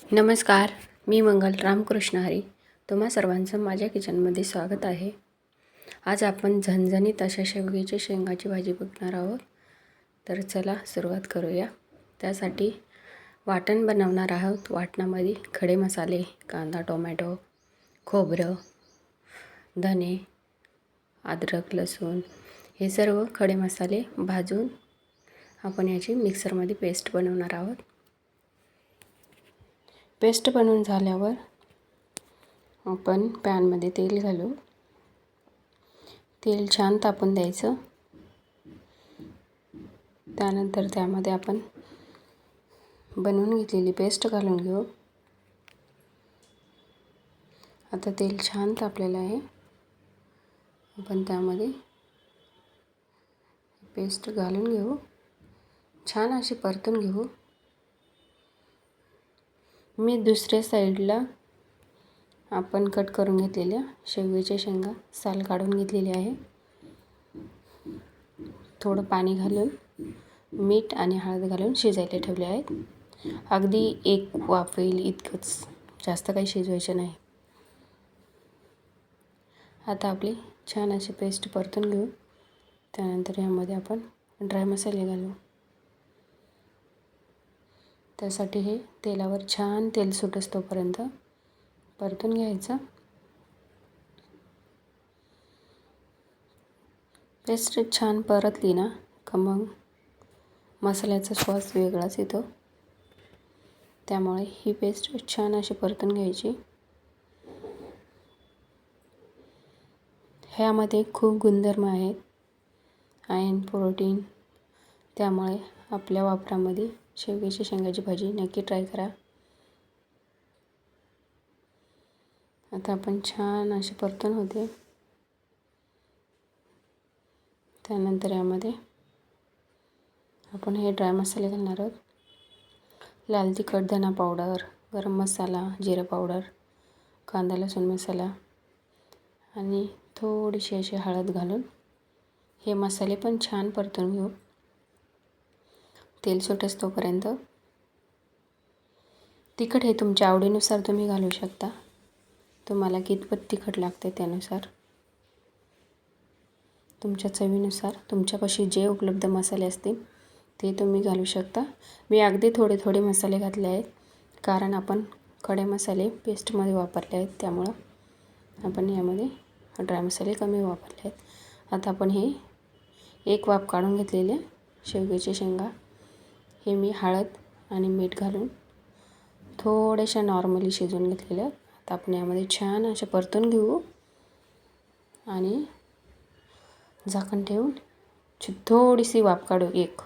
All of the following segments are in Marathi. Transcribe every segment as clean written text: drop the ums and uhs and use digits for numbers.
नमस्कार, मी मंगल रामकृष्ण हरी. तुम्हा सर्वांचं माझ्या किचनमध्ये स्वागत आहे. आज आपण झणझणीत अशा शेवग्याची शेंगाची भाजी बघणार आहोत. तर चला सुरुवात करूया. त्यासाठी वाटण बनवणार आहोत. वाटणामध्ये खडे मसाले, कांदा, टोमॅटो, खोबरं, धने, अद्रक, लसूण हे सर्व खडे मसाले भाजून आपण याची मिक्सरमध्ये पेस्ट बनवणार आहोत. पेस्ट बनवून झाल्यावर आपण पॅनमध्ये तेल घालू. तेल छान तापून द्यायचं. त्यानंतर त्यामध्ये आपण बनवून घेतलेली पेस्ट घालून घेऊ. आता तेल छान तापलेलं आहे. आपण त्यामध्ये पेस्ट घालून घेऊ. छान अशी परतून घेऊ. मी दुसऱ्या साईडला आपण कट करून घेतलेल्या शेवग्याच्या शेंगा साल काढून घेतलेली आहे. थोडं पाणी घालून मीठ आणि हळद घालून शिजायला ठेवले आहेत. अगदी एक वाफ येईल इतकंच, जास्त काही शिजवायचे नाही. आता आपली छान अशी पेस्ट परतून घेऊ. त्यानंतर यामध्ये आपण ड्राय मसाले घालू. त्यासाठी हे तेलावर छान तेल सुटस तोपर्यंत परतून घ्यायचं. पेस्ट छान परतली ना का मग मसाल्याचा स्वाद वेगळाच येतो. त्यामुळे ही पेस्ट छान अशी परतून घ्यायची. ह्यामध्ये खूप गुणधर्म आहेत, आयर्न, प्रोटीन. त्यामुळे आपल्या वापरामध्ये शेवग्याची शेंगाची भाजी नक्की ट्राय करा. आता आपण छान अशी परतून होते. त्यानंतर यामध्ये आपण हे ड्राय मसाले घालणार आहोत. लाल तिखट, धना पावडर, गरम मसाला, जिरा पावडर, कांदा लसूण मसाला आणि थोडीशी अशी हळद घालून हे मसाले पण छान परतून घेऊ. तेल सुटेस तोपर्यंत. तिखट हे तुमच्या आवडीनुसार तुम्ही घालू शकता. तुम्हाला कितपत तिखट लागते त्यानुसार, तुमच्या चवीनुसार, तुमच्यापाशी जे उपलब्ध मसाले असतील ते तुम्ही घालू शकता. मी अगदी थोडे मसाले घातले आहेत, कारण आपण खडे मसाले पेस्टमध्ये वापरले आहेत. त्यामुळं आपण यामध्ये ड्राय मसाले कमी वापरले आहेत. आता आपण हे एक वाफ काढून घेतलेले शेवग्याची शेंगा हे मी हळद आणि मीठ घालून थोड्याशा नॉर्मली शिजवून घेतलेल्या. आता आपण यामध्ये छान अशा परतून घेऊ आणि झाकण ठेवून थोडीशी वाफ काढू. एक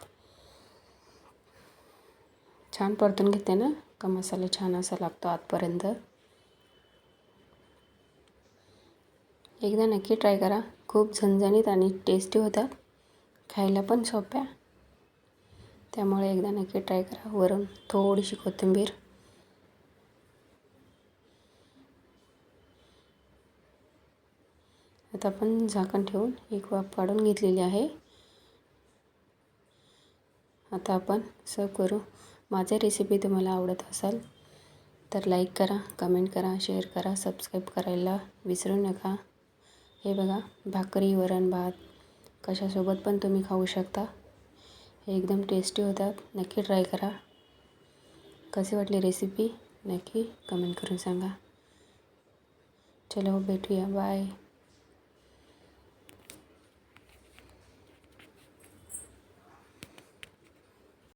छान परतून घेते ना का मसाला छान असा लागतो आतपर्यंत. एकदा नक्की ट्राय करा. खूप झणझणीत आणि टेस्टी होतात, खायला पण सोप्या. त्यामुळे एकदा नक्की ट्राय करा. वरून थोडीशी कोथिंबीर. आता आपण झाकण ठेवून एक वाफ काढून घेतलेली आहे. आता आपण सर्व करू. माझी रेसिपी तुम्हाला आवडत असेल तर लाईक करा, कमेंट करा, शेअर करा, सबस्क्राईब करायला विसरू नका. हे बघा, भाकरी, वरण, भात कशासोबत पण तुम्ही खाऊ शकता. हे एकदम टेस्टी होतात. नक्की ट्राय करा. कशी वाटली रेसिपी नक्की कमेंट करून सांगा. चलो भेटूया. बाय.